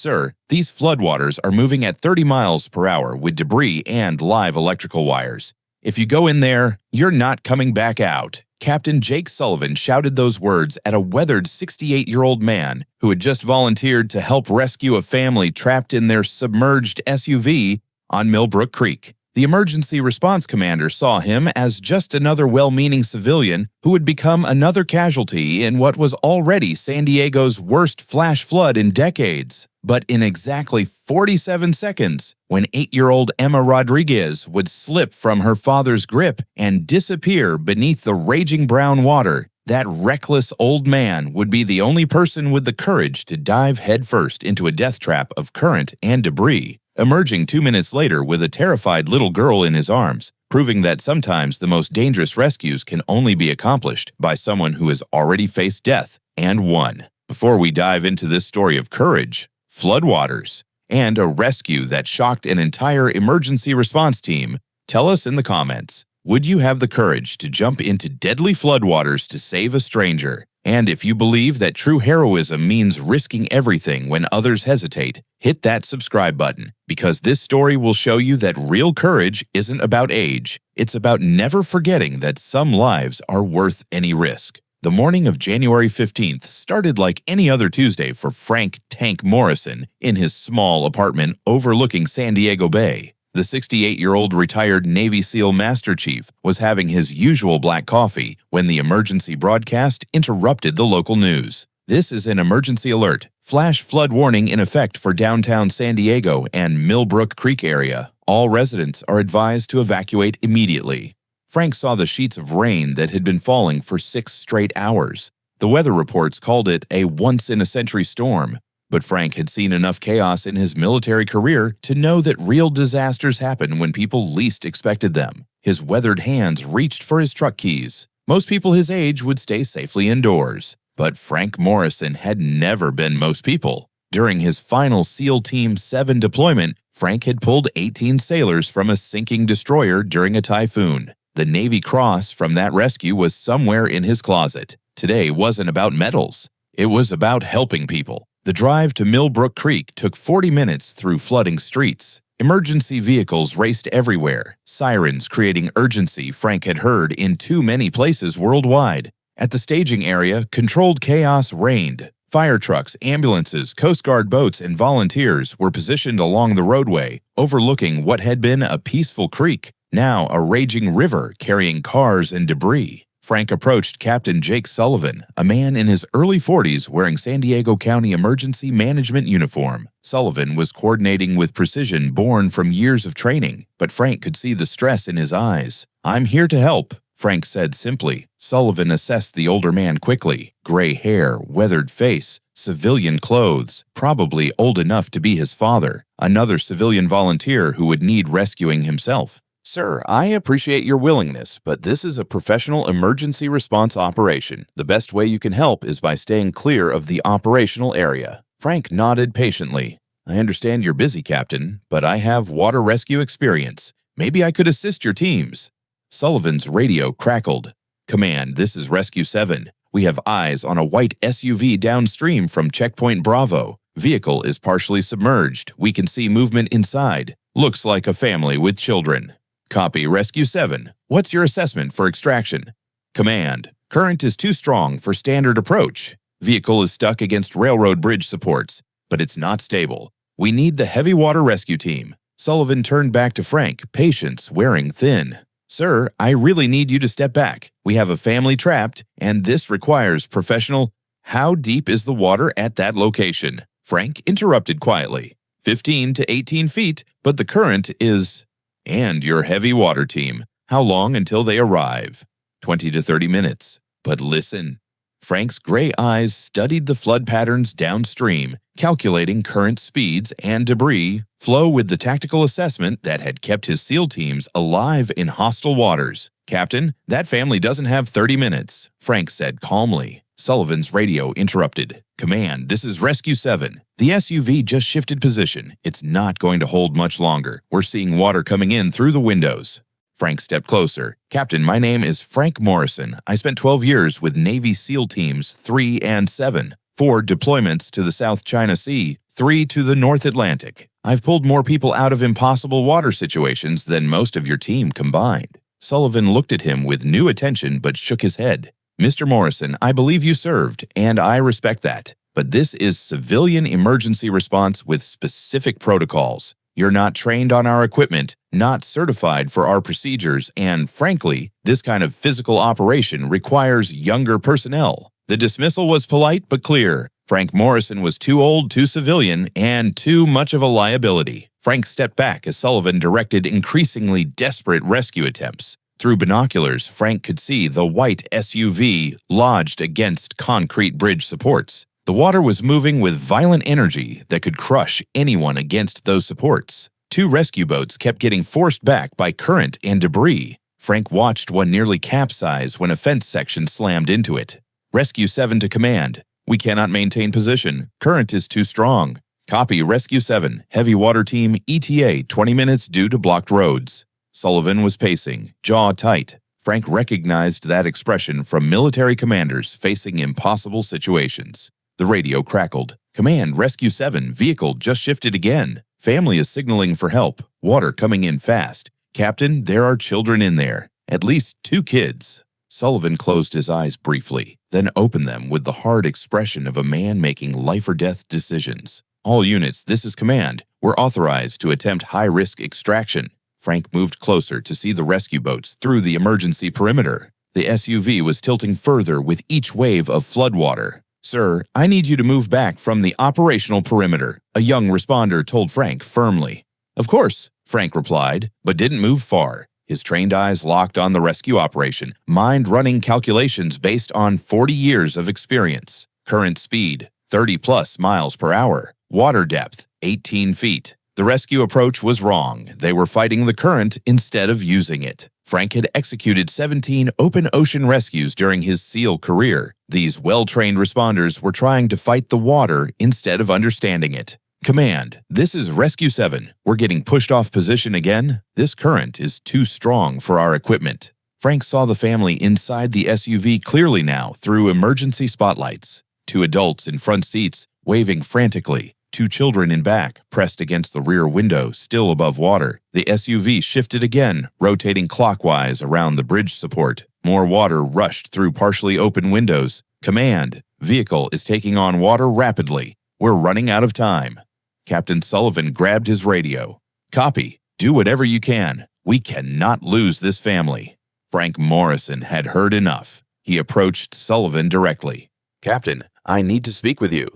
Sir, these floodwaters are moving at 30 miles per hour with debris and live electrical wires. If you go in there, you're not coming back out. Captain Jake Sullivan shouted those words at a weathered 68-year-old man who had just volunteered to help rescue a family trapped in their submerged SUV on Millbrook Creek. The emergency response commander saw him as just another well-meaning civilian who would become another casualty in what was already San Diego's worst flash flood in decades. But in exactly 47 seconds, when 8-year-old Emma Rodriguez would slip from her father's grip and disappear beneath the raging brown water, that reckless old man would be the only person with the courage to dive headfirst into a death trap of current and debris, emerging 2 minutes later with a terrified little girl in his arms, proving that sometimes the most dangerous rescues can only be accomplished by someone who has already faced death and won. Before we dive into this story of courage, floodwaters, and a rescue that shocked an entire emergency response team, tell us in the comments, would you have the courage to jump into deadly floodwaters to save a stranger? And if you believe that true heroism means risking everything when others hesitate, hit that subscribe button, because this story will show you that real courage isn't about age. It's about never forgetting that some lives are worth any risk. The morning of January 15th started like any other Tuesday for Frank "Tank" Morrison in his small apartment overlooking San Diego Bay. The 68-year-old retired Navy SEAL Master Chief was having his usual black coffee when the emergency broadcast interrupted the local news. This is an emergency alert. Flash flood warning in effect for downtown San Diego and Millbrook Creek area. All residents are advised to evacuate immediately. Frank saw the sheets of rain that had been falling for 6 straight hours. The weather reports called it a once-in-a-century storm. But Frank had seen enough chaos in his military career to know that real disasters happen when people least expected them. His weathered hands reached for his truck keys. Most people his age would stay safely indoors. But Frank Morrison had never been most people. During his final SEAL Team 7 deployment, Frank had pulled 18 sailors from a sinking destroyer during a typhoon. The Navy Cross from that rescue was somewhere in his closet. Today wasn't about medals. It was about helping people. The drive to Millbrook Creek took 40 minutes through flooding streets. Emergency vehicles raced everywhere, sirens creating urgency Frank had heard in too many places worldwide. At the staging area, controlled chaos reigned. Fire trucks, ambulances, Coast Guard boats, and volunteers were positioned along the roadway, overlooking what had been a peaceful creek, now a raging river carrying cars and debris. Frank approached Captain Jake Sullivan, a man in his early 40s wearing San Diego County Emergency Management uniform. Sullivan was coordinating with precision born from years of training, but Frank could see the stress in his eyes. "I'm here to help," Frank said simply. Sullivan assessed the older man quickly. Gray hair, weathered face, civilian clothes, probably old enough to be his father, another civilian volunteer who would need rescuing himself. "Sir, I appreciate your willingness, but this is a professional emergency response operation. The best way you can help is by staying clear of the operational area." Frank nodded patiently. "I understand you're busy, Captain, but I have water rescue experience. Maybe I could assist your teams." Sullivan's radio crackled. "Command, this is Rescue 7. We have eyes on a white SUV downstream from Checkpoint Bravo. Vehicle is partially submerged. We can see movement inside. Looks like a family with children." "Copy, Rescue 7. What's your assessment for extraction?" "Command, current is too strong for standard approach. Vehicle is stuck against railroad bridge supports, but it's not stable. We need the heavy water rescue team." Sullivan turned back to Frank, patience wearing thin. "Sir, I really need you to step back. We have a family trapped, and this requires professional—" "How deep is the water at that location?" Frank interrupted quietly. 15 to 18 feet, but the current is— "And your heavy water team. How long until they arrive?" 20 to 30 minutes. But listen. Frank's gray eyes studied the flood patterns downstream, calculating current speeds and debris flow with the tactical assessment that had kept his SEAL teams alive in hostile waters. "Captain, that family doesn't have 30 minutes, Frank said calmly. Sullivan's radio interrupted. "Command, this is Rescue 7. The SUV just shifted position. It's not going to hold much longer. We're seeing water coming in through the windows." Frank stepped closer. "Captain, my name is Frank Morrison. I spent 12 years with Navy SEAL Teams 3 and 7, 4 deployments to the South China Sea, 3 to the North Atlantic. I've pulled more people out of impossible water situations than most of your team combined." Sullivan looked at him with new attention but shook his head. "Mr. Morrison, I believe you served, and I respect that. But this is civilian emergency response with specific protocols. You're not trained on our equipment, not certified for our procedures, and frankly, this kind of physical operation requires younger personnel." The dismissal was polite but clear. Frank Morrison was too old, too civilian, and too much of a liability. Frank stepped back as Sullivan directed increasingly desperate rescue attempts. Through binoculars, Frank could see the white SUV lodged against concrete bridge supports. The water was moving with violent energy that could crush anyone against those supports. 2 rescue boats kept getting forced back by current and debris. Frank watched one nearly capsize when a fence section slammed into it. "Rescue 7 to command. We cannot maintain position. Current is too strong. Copy Rescue 7. Heavy water team ETA 20 minutes due to blocked roads." Sullivan was pacing, jaw tight. Frank recognized that expression from military commanders facing impossible situations. The radio crackled. "Command, Rescue 7, vehicle just shifted again. Family is signaling for help. Water coming in fast. Captain, there are children in there. At least 2 kids." Sullivan closed his eyes briefly, then opened them with the hard expression of a man making life-or-death decisions. "All units, this is command. We're authorized to attempt high-risk extraction." Frank moved closer to see the rescue boats through the emergency perimeter. The SUV was tilting further with each wave of floodwater. "Sir, I need you to move back from the operational perimeter," a young responder told Frank firmly. "Of course," Frank replied, but didn't move far. His trained eyes locked on the rescue operation, mind running calculations based on 40 years of experience. Current speed, 30+ miles per hour. Water depth, 18 feet. The rescue approach was wrong. They were fighting the current instead of using it. Frank had executed 17 open ocean rescues during his SEAL career. These well-trained responders were trying to fight the water instead of understanding it. "Command, this is Rescue 7. We're getting pushed off position again. This current is too strong for our equipment." Frank saw the family inside the SUV clearly now through emergency spotlights. 2 adults in front seats, waving frantically. 2 children in back, pressed against the rear window, still above water. The SUV shifted again, rotating clockwise around the bridge support. More water rushed through partially open windows. "Command, vehicle is taking on water rapidly. We're running out of time." Captain Sullivan grabbed his radio. "Copy. Do whatever you can. We cannot lose this family." Frank Morrison had heard enough. He approached Sullivan directly. "Captain, I need to speak with you."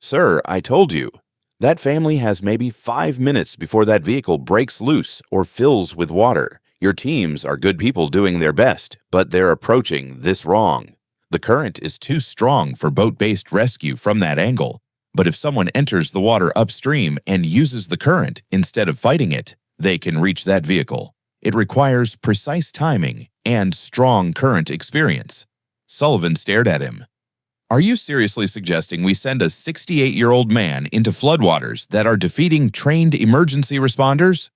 "Sir, I told you. That family has maybe 5 minutes before that vehicle breaks loose or fills with water. Your teams are good people doing their best, but they're approaching this wrong. The current is too strong for boat-based rescue from that angle. But if someone enters the water upstream and uses the current instead of fighting it, they can reach that vehicle. It requires precise timing and strong current experience." Sullivan stared at him. "Are you seriously suggesting we send a 68-year-old man into floodwaters that are defeating trained emergency responders?"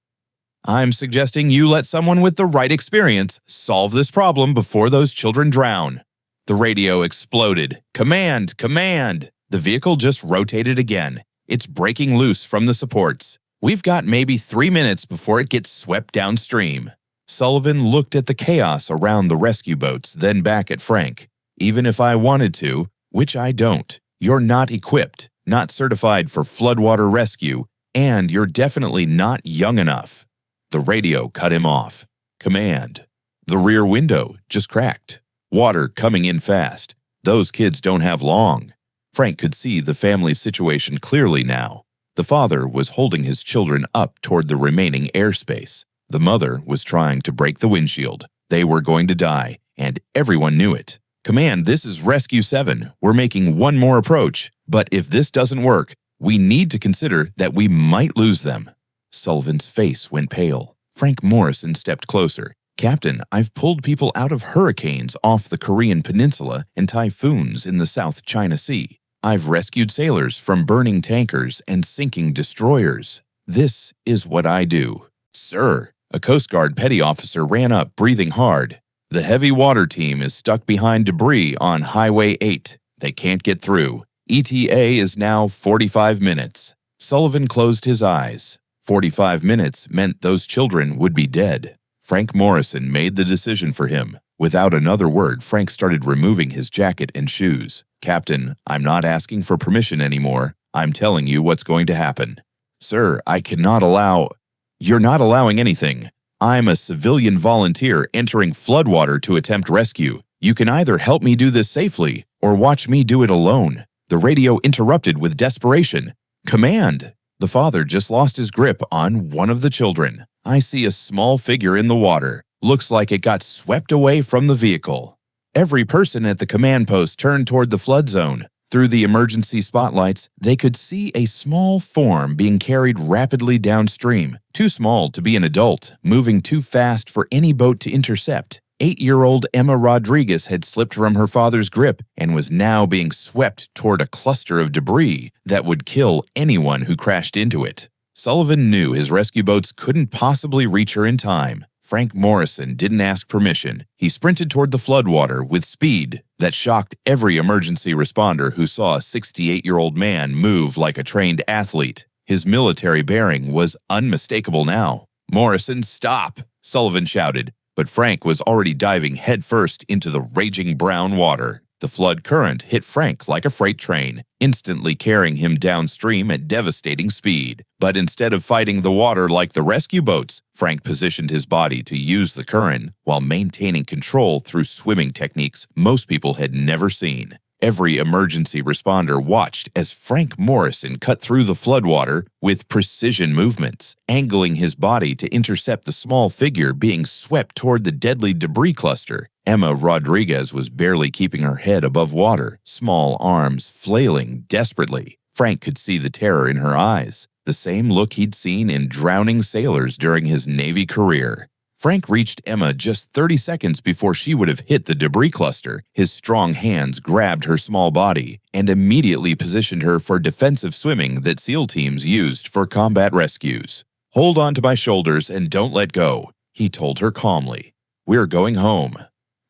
"I'm suggesting you let someone with the right experience solve this problem before those children drown." The radio exploded. "Command! Command!" The vehicle just rotated again. "It's breaking loose from the supports. We've got maybe 3 minutes before it gets swept downstream." Sullivan looked at the chaos around the rescue boats, then back at Frank. "Even if I wanted to, which I don't, you're not equipped, not certified for floodwater rescue, and you're definitely not young enough." The radio cut him off. "Command. The rear window just cracked. Water coming in fast. Those kids don't have long." Frank could see the family's situation clearly now. The father was holding his children up toward the remaining airspace. The mother was trying to break the windshield. They were going to die, and everyone knew it. "Command, this is Rescue 7. We're making one more approach, but if this doesn't work, we need to consider that we might lose them." Sullivan's face went pale. Frank Morrison stepped closer. "Captain, I've pulled people out of hurricanes off the Korean Peninsula and typhoons in the South China Sea. I've rescued sailors from burning tankers and sinking destroyers. This is what I do." "Sir," a Coast Guard petty officer ran up, breathing hard. "The heavy water team is stuck behind debris on Highway 8. They can't get through. ETA is now 45 minutes. Sullivan closed his eyes. 45 minutes meant those children would be dead. Frank Morrison made the decision for him. Without another word, Frank started removing his jacket and shoes. "Captain, I'm not asking for permission anymore. I'm telling you what's going to happen." "Sir, I cannot allow—" "You're not allowing anything. I'm a civilian volunteer entering floodwater to attempt rescue. You can either help me do this safely or watch me do it alone." The radio interrupted with desperation. "Command!" The father just lost his grip on one of the children. "I see a small figure in the water. Looks like it got swept away from the vehicle." Every person at the command post turned toward the flood zone. Through the emergency spotlights, they could see a small form being carried rapidly downstream. Too small to be an adult, moving too fast for any boat to intercept. 8-year-old Emma Rodriguez had slipped from her father's grip and was now being swept toward a cluster of debris that would kill anyone who crashed into it. Sullivan knew his rescue boats couldn't possibly reach her in time. Frank Morrison didn't ask permission. He sprinted toward the floodwater with speed that shocked every emergency responder who saw a 68-year-old man move like a trained athlete. His military bearing was unmistakable now. "Morrison, stop!" Sullivan shouted, but Frank was already diving headfirst into the raging brown water. The flood current hit Frank like a freight train, instantly carrying him downstream at devastating speed. But instead of fighting the water like the rescue boats, Frank positioned his body to use the current while maintaining control through swimming techniques most people had never seen. Every emergency responder watched as Frank Morrison cut through the floodwater with precision movements, angling his body to intercept the small figure being swept toward the deadly debris cluster. Emma Rodriguez was barely keeping her head above water, small arms flailing desperately. Frank could see the terror in her eyes, the same look he'd seen in drowning sailors during his Navy career. Frank reached Emma just 30 seconds before she would have hit the debris cluster. His strong hands grabbed her small body and immediately positioned her for defensive swimming that SEAL teams used for combat rescues. "Hold on to my shoulders and don't let go," he told her calmly. "We're going home."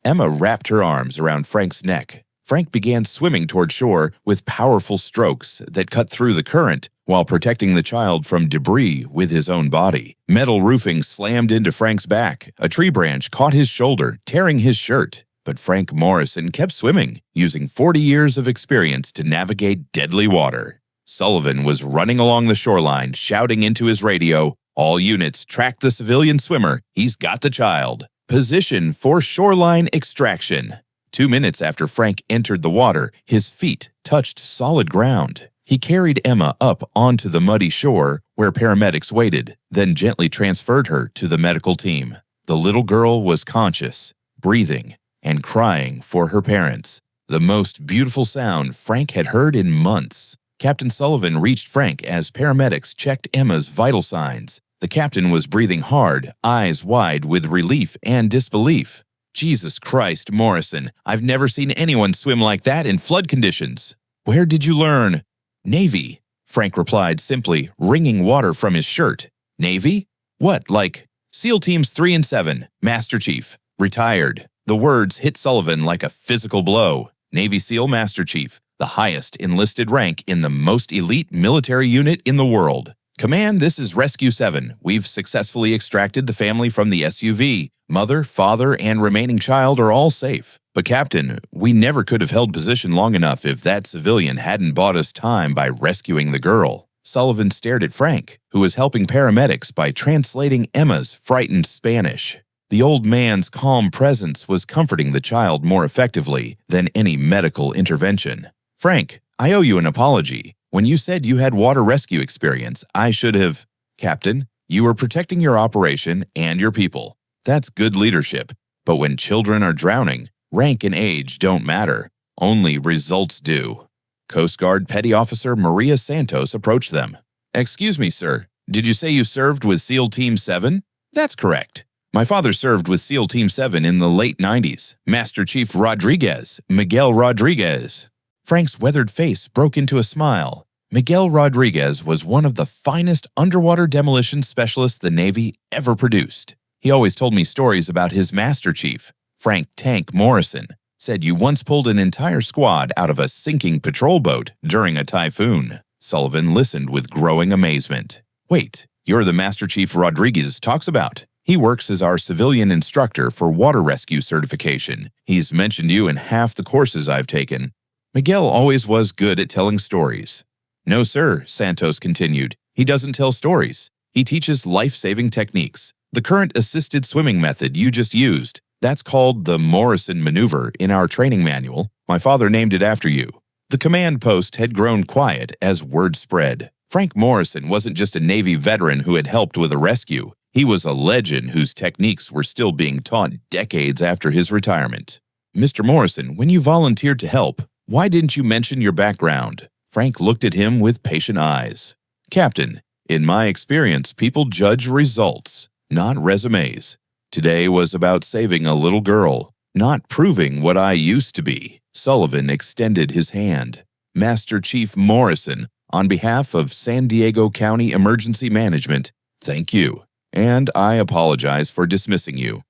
Emma wrapped her arms around Frank's neck. Frank began swimming toward shore with powerful strokes that cut through the current while protecting the child from debris with his own body. Metal roofing slammed into Frank's back. A tree branch caught his shoulder, tearing his shirt. But Frank Morrison kept swimming, using 40 years of experience to navigate deadly water. Sullivan was running along the shoreline, shouting into his radio, "All units, track the civilian swimmer. He's got the child. Position for shoreline extraction." 2 minutes after Frank entered the water, his feet touched solid ground. He carried Emma up onto the muddy shore where paramedics waited, then gently transferred her to the medical team. The little girl was conscious, breathing, and crying for her parents. The most beautiful sound Frank had heard in months. Captain Sullivan reached Frank as paramedics checked Emma's vital signs. The captain was breathing hard, eyes wide with relief and disbelief. "Jesus Christ, Morrison, I've never seen anyone swim like that in flood conditions." "Where did you learn?" "Navy," Frank replied simply, wringing water from his shirt. "Navy? What, like SEAL Teams 3 and 7, Master Chief, retired." The words hit Sullivan like a physical blow. Navy SEAL Master Chief, the highest enlisted rank in the most elite military unit in the world. "Command, this is Rescue 7. We've successfully extracted the family from the SUV. Mother, father, and remaining child are all safe. But Captain, we never could have held position long enough if that civilian hadn't bought us time by rescuing the girl." Sullivan stared at Frank, who was helping paramedics by translating Emma's frightened Spanish. The old man's calm presence was comforting the child more effectively than any medical intervention. "Frank, I owe you an apology. When you said you had water rescue experience, I should have—" "Captain, you were protecting your operation and your people. That's good leadership. But when children are drowning, rank and age don't matter. Only results do." Coast Guard Petty Officer Maria Santos approached them. "Excuse me, sir. Did you say you served with SEAL Team 7? "That's correct. My father served with SEAL Team 7 in the late 90s. Master Chief Rodriguez, Miguel Rodriguez." Frank's weathered face broke into a smile. Miguel Rodriguez was one of the finest underwater demolition specialists the Navy ever produced. He always told me stories about his Master Chief, Frank "Tank" Morrison. Said you once pulled an entire squad out of a sinking patrol boat during a typhoon. Sullivan listened with growing amazement. Wait, you're the Master Chief Rodriguez talks about. He works as our civilian instructor for water rescue certification. He's mentioned you in half the courses I've taken. Miguel always was good at telling stories. No, sir, Santos continued. He doesn't tell stories. He teaches life-saving techniques. The current assisted swimming method you just used, that's called the Morrison maneuver in our training manual. My father named it after you. The command post had grown quiet as word spread. Frank Morrison wasn't just a Navy veteran who had helped with a rescue. He was a legend whose techniques were still being taught decades after his retirement. Mr. Morrison, when you volunteered to help, why didn't you mention your background? Frank looked at him with patient eyes. Captain, in my experience, people judge results, not resumes. Today was about saving a little girl, not proving what I used to be. Sullivan extended his hand. Master Chief Morrison, on behalf of San Diego County Emergency Management, thank you. And I apologize for dismissing you.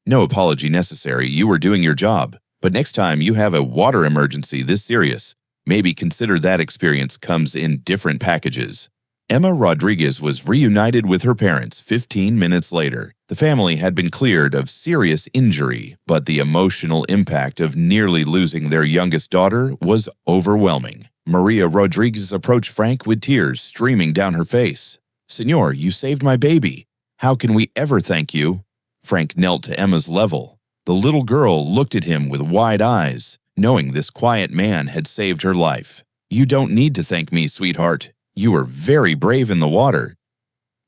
No apology necessary, you were doing your job. But next time you have a water emergency this serious, maybe consider that experience comes in different packages. Emma Rodriguez was reunited with her parents 15 minutes later. The family had been cleared of serious injury, but the emotional impact of nearly losing their youngest daughter was overwhelming. Maria Rodriguez approached Frank with tears streaming down her face. Senor, you saved my baby. How can we ever thank you? Frank knelt to Emma's level. The little girl looked at him with wide eyes, knowing this quiet man had saved her life. You don't need to thank me, sweetheart. You were very brave in the water.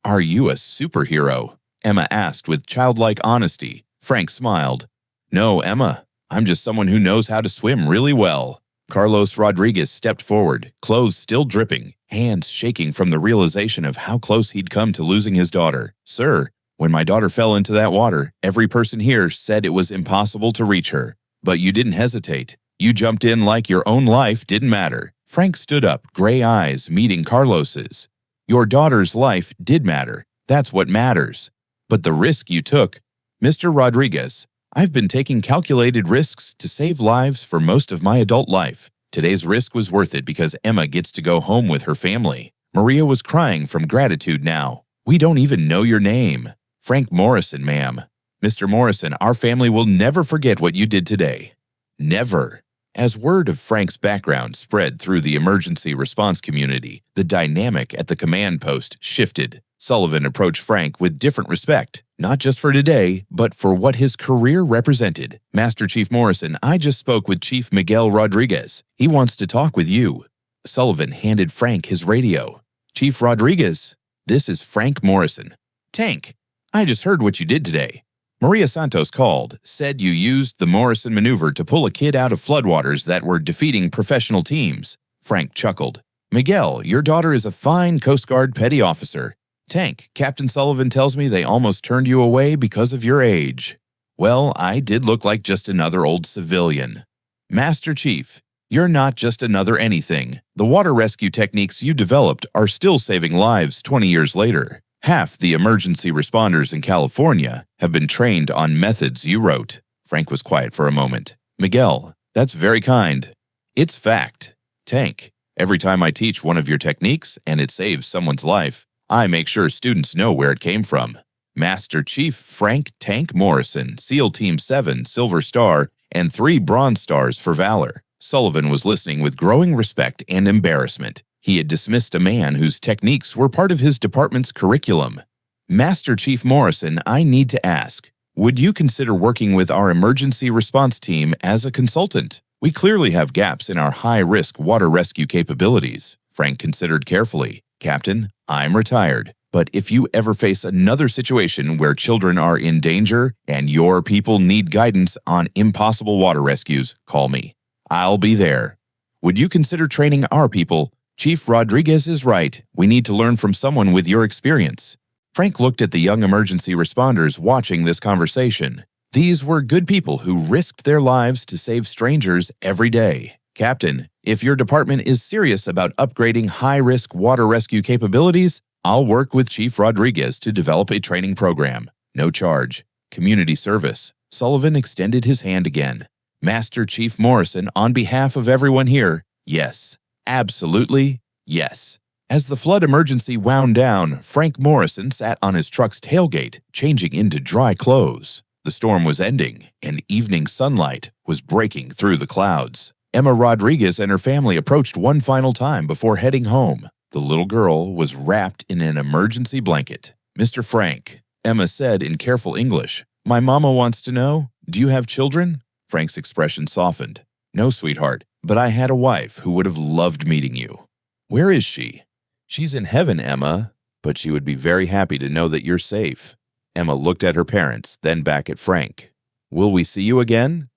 Are you a superhero? Emma asked with childlike honesty. Frank smiled. No, Emma. I'm just someone who knows how to swim really well. Carlos Rodriguez stepped forward, clothes still dripping, hands shaking from the realization of how close he'd come to losing his daughter. Sir, when my daughter fell into that water, every person here said it was impossible to reach her. But you didn't hesitate. You jumped in like your own life didn't matter. Frank stood up, gray eyes meeting Carlos's. Your daughter's life did matter. That's what matters. But the risk you took, Mr. Rodriguez, I've been taking calculated risks to save lives for most of my adult life. Today's risk was worth it because Emma gets to go home with her family. Maria was crying from gratitude now. We don't even know your name. Frank Morrison, ma'am. Mr. Morrison, our family will never forget what you did today. Never. As word of Frank's background spread through the emergency response community, the dynamic at the command post shifted. Sullivan approached Frank with different respect, not just for today, but for what his career represented. Master Chief Morrison, I just spoke with Chief Miguel Rodriguez. He wants to talk with you. Sullivan handed Frank his radio. Chief Rodriguez, this is Frank Morrison. Tank, I just heard what you did today. Maria Santos called, said you used the Morrison maneuver to pull a kid out of floodwaters that were defeating professional teams. Frank chuckled. Miguel, your daughter is a fine Coast Guard petty officer. Tank, Captain Sullivan tells me they almost turned you away because of your age. Well, I did look like just another old civilian. Master Chief, you're not just another anything. The water rescue techniques you developed are still saving lives 20 years later. Half the emergency responders in California have been trained on methods you wrote. Frank was quiet for a moment. Miguel, that's very kind. It's fact. Tank, every time I teach one of your techniques and it saves someone's life, I make sure students know where it came from. Master Chief Frank Tank Morrison, SEAL Team 7, Silver Star, and 3 Bronze Stars for Valor. Sullivan was listening with growing respect and embarrassment. He had dismissed a man whose techniques were part of his department's curriculum. Master Chief Morrison, I need to ask, would you consider working with our emergency response team as a consultant? We clearly have gaps in our high-risk water rescue capabilities. Frank considered carefully. Captain, I'm retired, but if you ever face another situation where children are in danger and your people need guidance on impossible water rescues, call me. I'll be there. Would you consider training our people? Chief Rodriguez is right. We need to learn from someone with your experience. Frank looked at the young emergency responders watching this conversation. These were good people who risked their lives to save strangers every day. Captain, if your department is serious about upgrading high-risk water rescue capabilities, I'll work with Chief Rodriguez to develop a training program. No charge. Community service. Sullivan extended his hand again. Master Chief Morrison, on behalf of everyone here, yes, absolutely, Yes. As the flood emergency wound down, Frank Morrison sat on his truck's tailgate, changing into dry clothes. The storm was ending, and evening sunlight was breaking through the clouds. Emma Rodriguez and her family approached one final time before heading home. The little girl was wrapped in an emergency blanket. "Mr. Frank," Emma said in careful English, "my mama wants to know, do you have children?" Frank's expression softened. "No, sweetheart, but I had a wife who would have loved meeting you." "Where is she?" "She's in heaven, Emma, but she would be very happy to know that you're safe." Emma looked at her parents, then back at Frank. "Will we see you again?"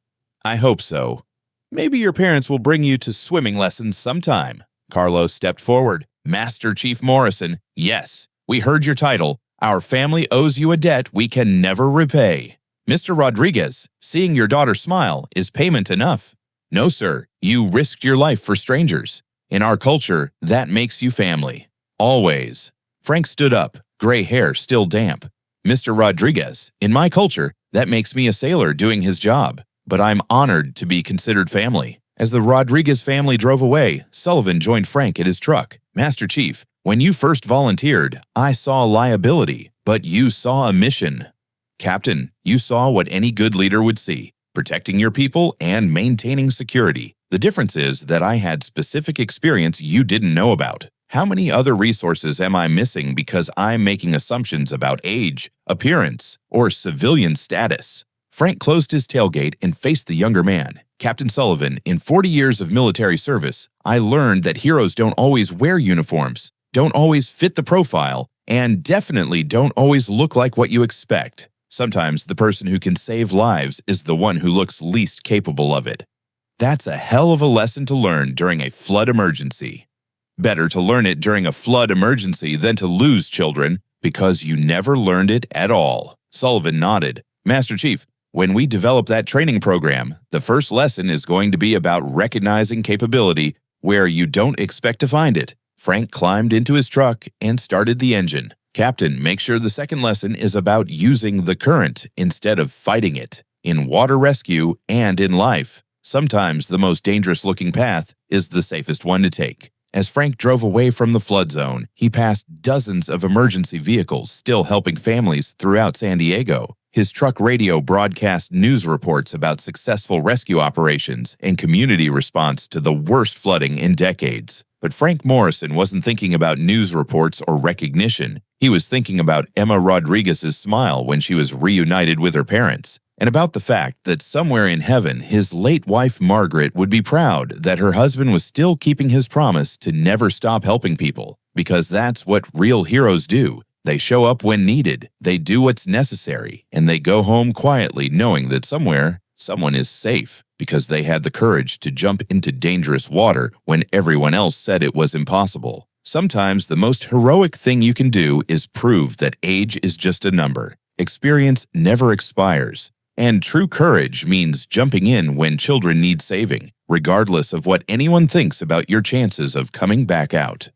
"I hope so. Maybe your parents will bring you to swimming lessons sometime." Carlos stepped forward. "Master Chief Morrison, yes, we heard your title. Our family owes you a debt we can never repay." "Mr. Rodriguez, seeing your daughter smile is payment enough." "No, sir, you risked your life for strangers. In our culture, that makes you family. Always." Frank stood up, gray hair still damp. "Mr. Rodriguez, in my culture, that makes me a sailor doing his job. But I'm honored to be considered family." As the Rodriguez family drove away, Sullivan joined Frank at his truck. "Master Chief, when you first volunteered, I saw liability, but you saw a mission." "Captain, you saw what any good leader would see, protecting your people and maintaining security. The difference is that I had specific experience you didn't know about. How many other resources am I missing because I'm making assumptions about age, appearance, or civilian status?" Frank closed his tailgate and faced the younger man. "Captain Sullivan, in 40 years of military service, I learned that heroes don't always wear uniforms, don't always fit the profile, and definitely don't always look like what you expect. Sometimes the person who can save lives is the one who looks least capable of it." That's a hell of a lesson to learn during a flood emergency. Better to learn it during a flood emergency than to lose children because you never learned it at all. Sullivan nodded. "Master Chief, when we develop that training program, the first lesson is going to be about recognizing capability where you don't expect to find it." Frank climbed into his truck and started the engine. "Captain, make sure the second lesson is about using the current instead of fighting it. In water rescue and in life, sometimes the most dangerous-looking path is the safest one to take." As Frank drove away from the flood zone, he passed dozens of emergency vehicles still helping families throughout San Diego. His truck radio broadcast news reports about successful rescue operations and community response to the worst flooding in decades. But Frank Morrison wasn't thinking about news reports or recognition. He was thinking about Emma Rodriguez's smile when she was reunited with her parents, and about the fact that somewhere in heaven his late wife Margaret would be proud that her husband was still keeping his promise to never stop helping people, because that's what real heroes do. They show up when needed, they do what's necessary, and they go home quietly knowing that somewhere, someone is safe because they had the courage to jump into dangerous water when everyone else said it was impossible. Sometimes the most heroic thing you can do is prove that age is just a number. Experience never expires. And true courage means jumping in when children need saving, regardless of what anyone thinks about your chances of coming back out.